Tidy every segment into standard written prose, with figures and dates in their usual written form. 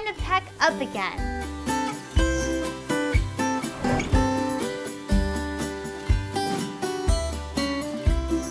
to pack up again.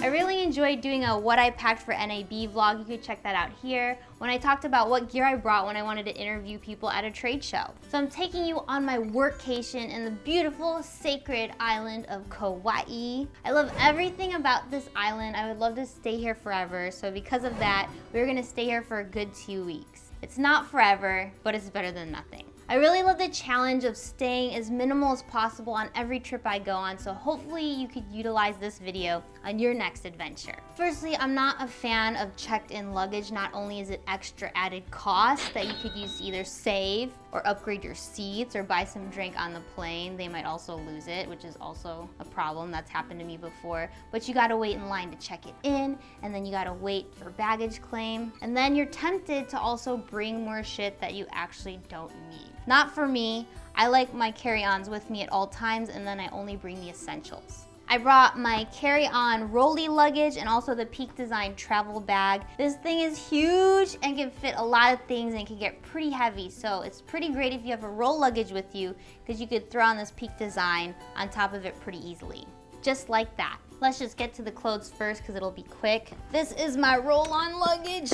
I really enjoyed doing a what I packed for NAB vlog. You could check that out here, when I talked about what gear I brought when I wanted to interview people at a trade show. So I'm taking you on my workcation in the beautiful sacred island of Kauai. I love everything about this island. I would love to stay here forever. So because of that, we're gonna stay here for a good 2 weeks. It's not forever, but it's better than nothing. I really love the challenge of staying as minimal as possible on every trip I go on, so hopefully you could utilize this video on your next adventure. Firstly, I'm not a fan of checked-in luggage. Not only is it extra added cost that you could use to either save or upgrade your seats or buy some drink on the plane. They might also lose it, which is also a problem. That's happened to me before. But you gotta wait in line to check it in, and then you gotta wait for baggage claim. And then you're tempted to also bring more shit that you actually don't need. Not for me. I like my carry-ons with me at all times, and then I only bring the essentials. I brought my carry-on rolly luggage and also the Peak Design travel bag. This thing is huge and can fit a lot of things and can get pretty heavy, so it's pretty great if you have a roll luggage with you because you could throw on this Peak Design on top of it pretty easily. Just like that. Let's just get to the clothes first because it'll be quick. This is my roll-on luggage.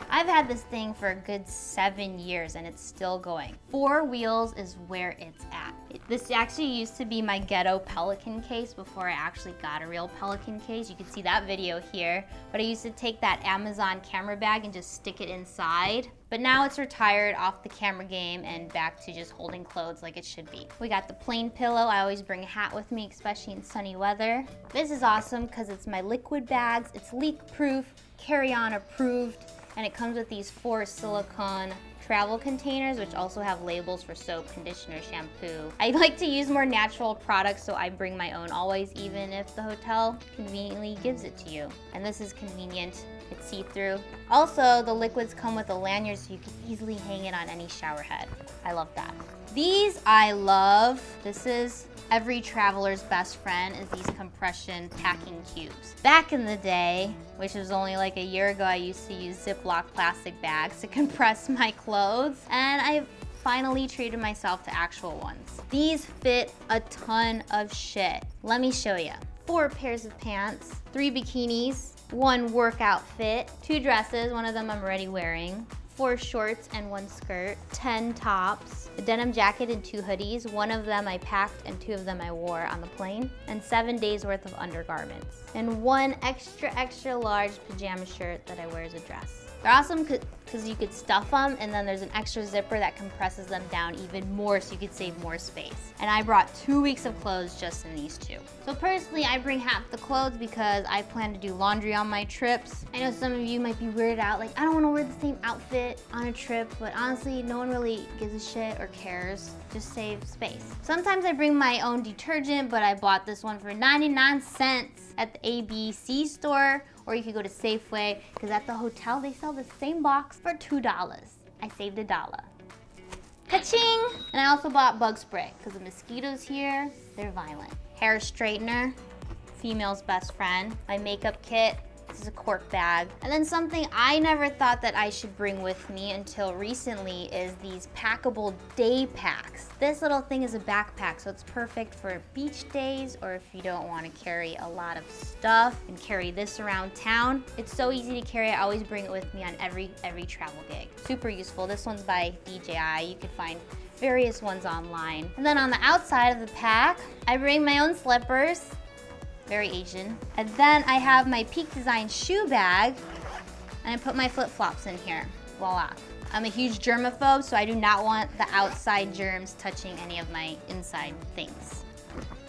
I've had this thing for a good 7 years and it's still going. 4 wheels is where it's at. This actually used to be my ghetto Pelican case before I actually got a real Pelican case. You can see that video here. But I used to take that Amazon camera bag and just stick it inside. But now it's retired off the camera game and back to just holding clothes like it should be. We got the plain pillow. I always bring a hat with me, especially in sunny weather. This is awesome because it's my liquid bags. It's leak-proof, carry-on approved, and it comes with these 4 silicone travel containers, which also have labels for soap, conditioner, shampoo. I like to use more natural products, so I bring my own always, even if the hotel conveniently gives it to you. And this is convenient. It's see-through. Also, the liquids come with a lanyard so you can easily hang it on any shower head. I love that. These I love. This is every traveler's best friend, is these compression packing cubes. Back in the day, which was only like a year ago, I used to use Ziploc plastic bags to compress my clothes, and I've finally treated myself to actual ones. These fit a ton of shit. Let me show you. 4 pairs of pants, 3 bikinis, 1 workout fit, 2 dresses, one of them I'm already wearing, 4 shorts and 1 skirt, 10 tops, a denim jacket and 2 hoodies. One of them I packed and 2 of them I wore on the plane, and 7 days worth of undergarments. And 1 extra large pajama shirt that I wear as a dress. They're awesome because you could stuff them, and then there's an extra zipper that compresses them down even more so you could save more space. And I brought 2 weeks of clothes just in these 2. So personally, I bring half the clothes because I plan to do laundry on my trips. I know some of you might be weirded out, like, I don't want to wear the same outfit on a trip, but honestly, no one really gives a shit or cares. Just save space. Sometimes I bring my own detergent, but I bought this one for 99 cents at the ABC store, or you could go to Safeway, because at the hotel they sell the same box for $2. I saved $1. Ka-ching! And I also bought bug spray, because the mosquitoes here, they're violent. Hair straightener, female's best friend. My makeup kit. This is a cork bag. And then something I never thought that I should bring with me until recently is these packable day packs. This little thing is a backpack, so it's perfect for beach days, or if you don't want to carry a lot of stuff and carry this around town. It's so easy to carry. I always bring it with me on every travel gig. Super useful. This one's by DJI. You can find various ones online. And then on the outside of the pack, I bring my own slippers. Very Asian. And then I have my Peak Design shoe bag, and I put my flip-flops in here. Voila. I'm a huge germaphobe, so I do not want the outside germs touching any of my inside things.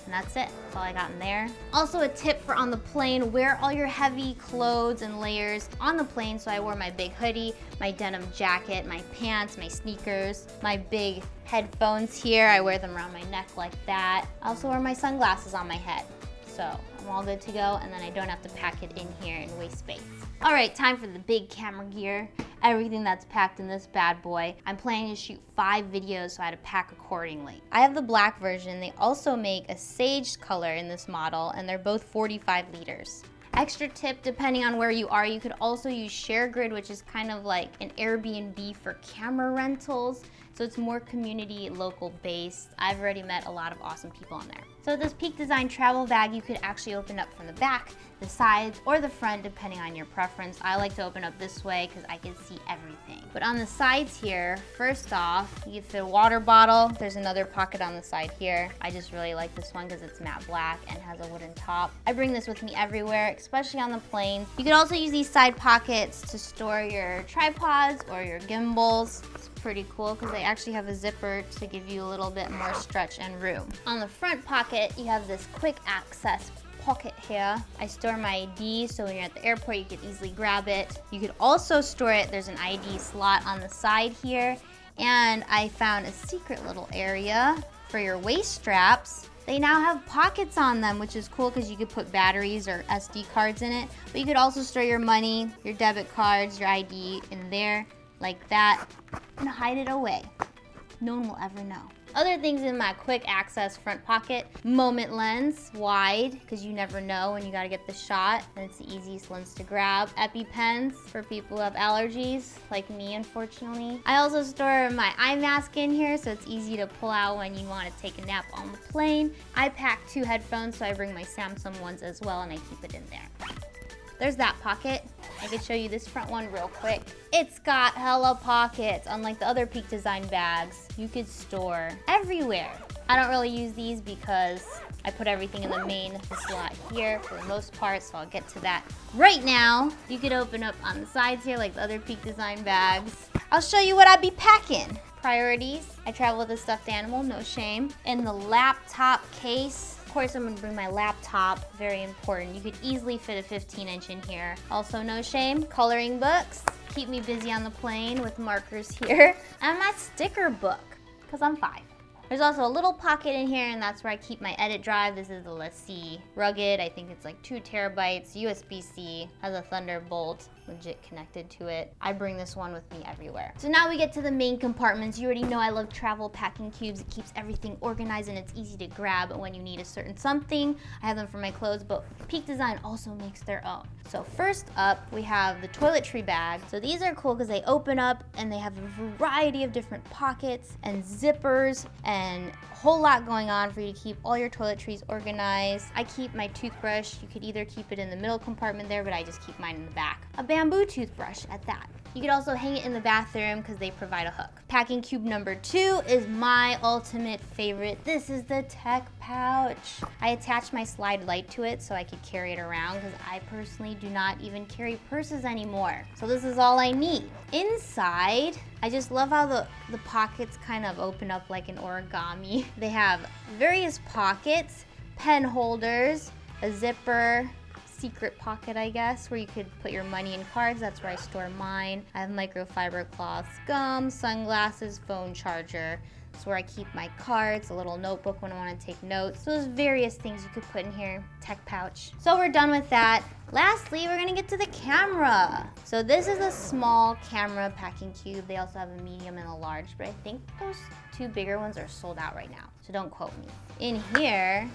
And that's it. That's all I got in there. Also a tip for on the plane, wear all your heavy clothes and layers on the plane. So I wore my big hoodie, my denim jacket, my pants, my sneakers, my big headphones here. I wear them around my neck like that. I also wear my sunglasses on my head. So I'm all good to go, and then I don't have to pack it in here and waste space. All right, time for the big camera gear. Everything that's packed in this bad boy. I'm planning to shoot 5 videos, so I had to pack accordingly. I have the black version. They also make a sage color in this model, and they're both 45 liters. Extra tip, depending on where you are, you could also use ShareGrid, which is kind of like an Airbnb for camera rentals. So it's more community, local based. I've already met a lot of awesome people on there. So this Peak Design travel bag, you could actually open up from the back, the sides, or the front, depending on your preference. I like to open up this way because I can see everything. But on the sides here, first off, you can fit a water bottle. There's another pocket on the side here. I just really like this one because it's matte black and has a wooden top. I bring this with me everywhere, especially on the plane. You can also use these side pockets to store your tripods or your gimbals. It's pretty cool because they actually have a zipper to give you a little bit more stretch and room. On the front pocket, you have this quick access pocket here. I store my ID, so when you're at the airport, you can easily grab it. You could also store it, there's an ID slot on the side here, and I found a secret little area for your waist straps. They now have pockets on them, which is cool because you could put batteries or SD cards in it, but you could also store your money, your debit cards, your ID in there, like that, and hide it away. No one will ever know. Other things in my quick access front pocket, moment lens, wide, because you never know when you gotta get the shot, and it's the easiest lens to grab. EpiPens for people who have allergies, like me, unfortunately. I also store my eye mask in here, so it's easy to pull out when you wanna take a nap on the plane. I pack 2 headphones, so I bring my Samsung ones as well, and I keep it in there. There's that pocket. I could show you this front one real quick. It's got hella pockets. Unlike the other Peak Design bags, you could store everywhere. I don't really use these because I put everything in the main slot here for the most part, so I'll get to that right now. You could open up on the sides here like the other Peak Design bags. I'll show you what I'd be packing. Priorities. I travel with a stuffed animal, no shame. In the laptop case, of course, I'm gonna bring my laptop, very important. You could easily fit a 15-inch in here. Also, no shame, coloring books. Keep me busy on the plane with markers here. And my sticker book, because I'm 5. There's also a little pocket in here, and that's where I keep my edit drive. This is the LaCie Rugged. I think it's like 2 terabytes, USB-C, has a Thunderbolt legit connected to it. I bring this one with me everywhere. So now we get to the main compartments. You already know I love travel packing cubes. It keeps everything organized and it's easy to grab when you need a certain something. I have them for my clothes, but Peak Design also makes their own. So first up, we have the toiletry bag. So these are cool because they open up and they have a variety of different pockets and zippers and a whole lot going on for you to keep all your toiletries organized. I keep my toothbrush. You could either keep it in the middle compartment there, but I just keep mine in the back. A bamboo toothbrush at that. You could also hang it in the bathroom because they provide a hook. Packing cube number 2 is my ultimate favorite. This is the tech pouch. I attached my slide light to it so I could carry it around because I personally do not even carry purses anymore. So this is all I need. Inside, I just love how the pockets kind of open up like an origami. They have various pockets, pen holders, a zipper, secret pocket, I guess, where you could put your money and cards. That's where I store mine. I have microfiber cloths, gum, sunglasses, phone charger. That's where I keep my cards, a little notebook when I want to take notes. So there's various things you could put in here. Tech pouch. So we're done with that. Lastly, we're gonna get to the camera. So this is a small camera packing cube. They also have a medium and a large, but I think those 2 bigger ones are sold out right now. So don't quote me. In here,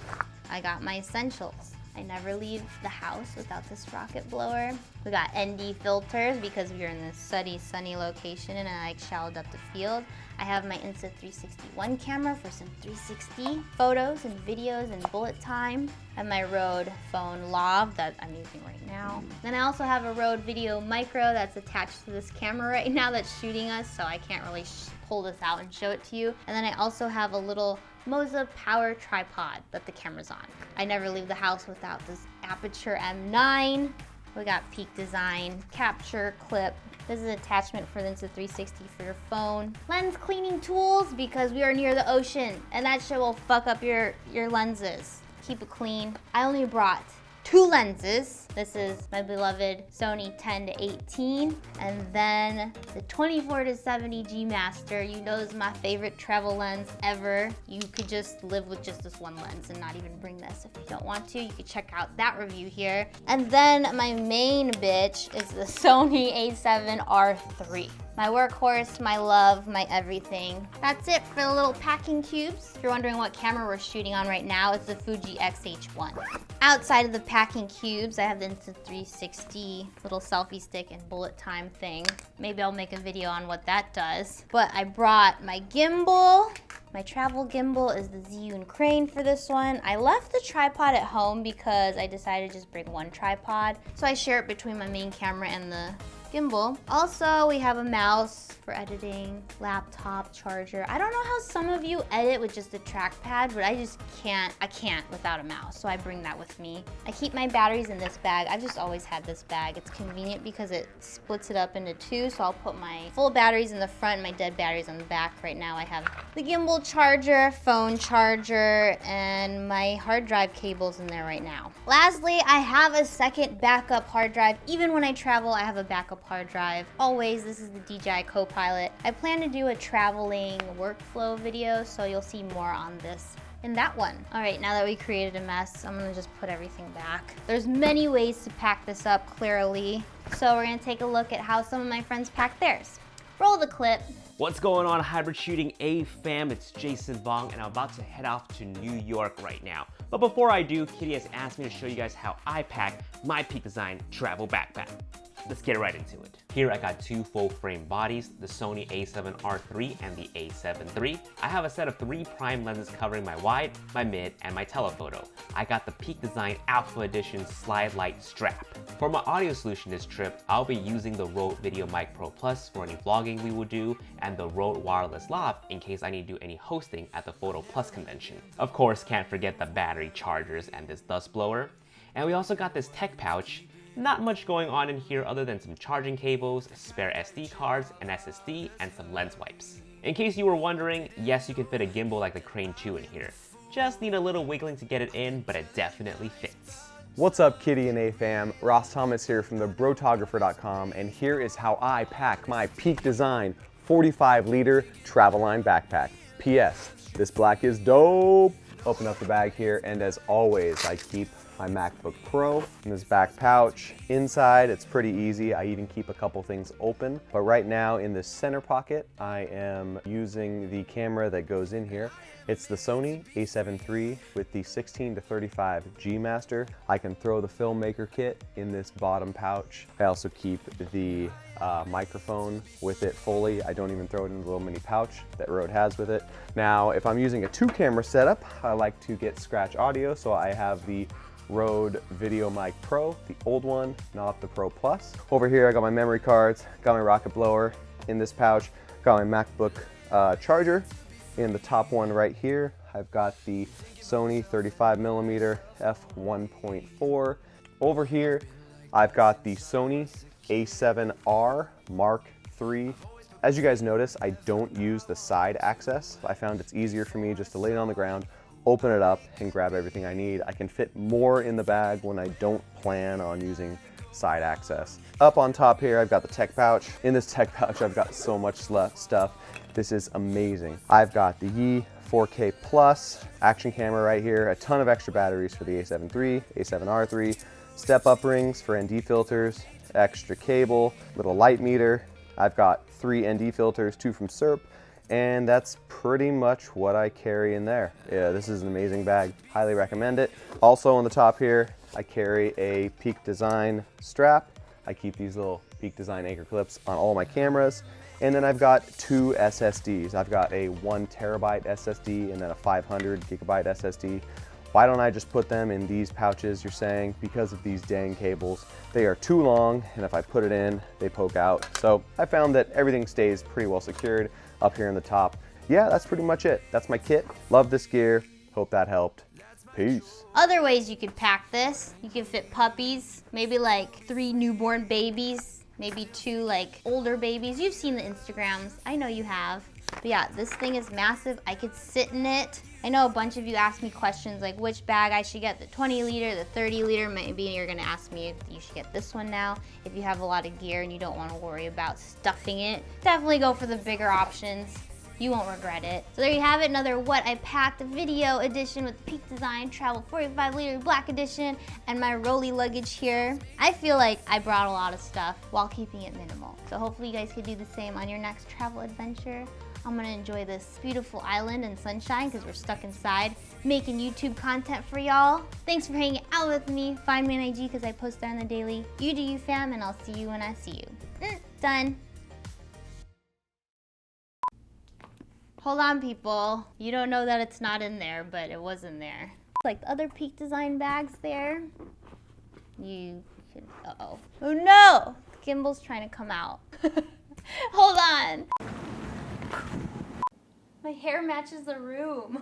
I got my essentials. I never leave the house without this rocket blower. We got ND filters because we're in this sunny location and I like shallowed up the field. I have my Insta360 camera for some 360 photos and videos and bullet time. I have my Rode phone Lav that I'm using right now. Then I also have a Rode Video Micro that's attached to this camera right now that's shooting us, so I can't really pull this out and show it to you. And then I also have a little Moza power tripod that the camera's on. I never leave the house without this Aperture M9. We got Peak Design capture clip. This is an attachment for the Insta360 for your phone. Lens cleaning tools because we are near the ocean and that shit will fuck up your lenses. Keep it clean. I only brought 2 lenses. This is my beloved Sony 10-18 and then the 24-70 G Master. You know this is my favorite travel lens ever. You could just live with just this one lens and not even bring this if you don't want to. You could check out that review here. And then my main bitch is the Sony a7R III. My workhorse, my love, my everything. That's it for the little packing cubes. If you're wondering what camera we're shooting on right now, it's the Fuji X-H1. Outside of the packing cubes. I have the Insta360 little selfie stick and bullet time thing. Maybe I'll make a video on what that does. But I brought my gimbal. My travel gimbal is the Zhiyun crane for this one. I left the tripod at home because I decided to just bring one tripod. So I share it between my main camera and the gimbal. Also, we have a mouse for editing, laptop, charger. I don't know how some of you edit with just a trackpad, but I just can't. I can't without a mouse, so I bring that with me. I keep my batteries in this bag. I've just always had this bag. It's convenient because it splits it up into two, so I'll put my full batteries in the front and my dead batteries on the back. Right now I have the gimbal charger, phone charger, and my hard drive cables in there right now. Lastly, I have a second backup hard drive. Even when I travel, I have a backup hard drive. Always, this is the DJI Copilot. I plan to do a traveling workflow video, so you'll see more on this in that one. All right, now that we created a mess, I'm gonna just put everything back. There's many ways to pack this up, clearly. So we're gonna take a look at how some of my friends pack theirs. Roll the clip. What's going on, hybrid shooting AFAM? It's Jason Bong, and I'm about to head off to New York right now. But before I do, Kitty has asked me to show you guys how I pack my Peak Design travel backpack. Let's get right into it. Here I got two full frame bodies, the Sony a7R III and the a7 III. I have a set of 3 prime lenses covering my wide, my mid, and my telephoto. I got the Peak Design Alpha Edition Slide Light strap. For my audio solution this trip, I'll be using the Rode Video Mic Pro Plus for any vlogging we will do, and the Rode Wireless Lav in case I need to do any hosting at the Photo Plus convention. Of course, can't forget the battery chargers and this dust blower. And we also got this tech pouch. Not much going on in here other than some charging cables, spare SD cards, an SSD, and some lens wipes. In case you were wondering, yes, you can fit a gimbal like the Crane 2 in here. Just need a little wiggling to get it in, but it definitely fits. What's up, Kitty and AFAM? Ross Thomas here from thebrophotographer.com, and here is how I pack my Peak Design 45-liter travel line backpack. P.S. This black is dope. Open up the bag here, and as always, I keep my MacBook Pro in this back pouch. Inside, it's pretty easy. I even keep a couple things open. But right now, in this center pocket, I am using the camera that goes in here. It's the Sony a7 III with the 16 to 35 G Master. I can throw the filmmaker kit in this bottom pouch. I also keep the microphone with it fully. I don't even throw it in the little mini pouch that Rode has with it. Now, if I'm using a 2-camera setup, I like to get scratch audio, so I have the Rode Video Mic Pro, the old one, not the Pro Plus. Over here, I got my memory cards, got my rocket blower in this pouch, got my MacBook charger in the top one right here. I've got the Sony 35mm f1.4. Over here, I've got the Sony a7R Mark III. As you guys notice, I don't use the side access. I found it's easier for me just to lay it on the ground, open it up, and grab everything I need. I can fit more in the bag when I don't plan on using side access. Up on top here, I've got the tech pouch. In this tech pouch, I've got so much stuff. This is amazing. I've got the Yi 4K Plus action camera right here, a ton of extra batteries for the a7 III, a7R III, step-up rings for ND filters, extra cable, little light meter. I've got 3 ND filters, 2 from SERP, and that's pretty much what I carry in there. Yeah, this is an amazing bag. Highly recommend it. Also on the top here, I carry a Peak Design strap. I keep these little Peak Design anchor clips on all my cameras. And then I've got 2 SSDs. I've got a 1 terabyte SSD and then a 500 gigabyte SSD. Why don't I just put them in these pouches, you're saying? Because of these dang cables. They are too long, and if I put it in, they poke out. So I found that everything stays pretty well secured up here in the top. Yeah, that's pretty much it. That's my kit. Love this gear. Hope that helped. Peace. Other ways you could pack this, you could fit puppies, maybe like 3 newborn babies, maybe 2 like older babies. You've seen the Instagrams, I know you have. But yeah, this thing is massive. I could sit in it. I know a bunch of you asked me questions like which bag I should get, the 20 liter, the 30 liter. Maybe you're gonna ask me if you should get this one now. If you have a lot of gear and you don't wanna worry about stuffing it, definitely go for the bigger options. You won't regret it. So there you have it, another What I Packed video edition with Peak Design Travel 45 liter Black Edition and my Rolly luggage here. I feel like I brought a lot of stuff while keeping it minimal. So hopefully you guys can do the same on your next travel adventure. I'm gonna enjoy this beautiful island and sunshine because we're stuck inside making YouTube content for y'all. Thanks for hanging out with me. Find me on IG because I post there on the daily. You do you, fam, and I'll see you when I see you. Done. Hold on, people. You don't know that it's not in there, but it was in there. Like the other Peak Design bags there. You should, uh-oh. Oh no! The gimbal's trying to come out. Hold on. My hair matches the room.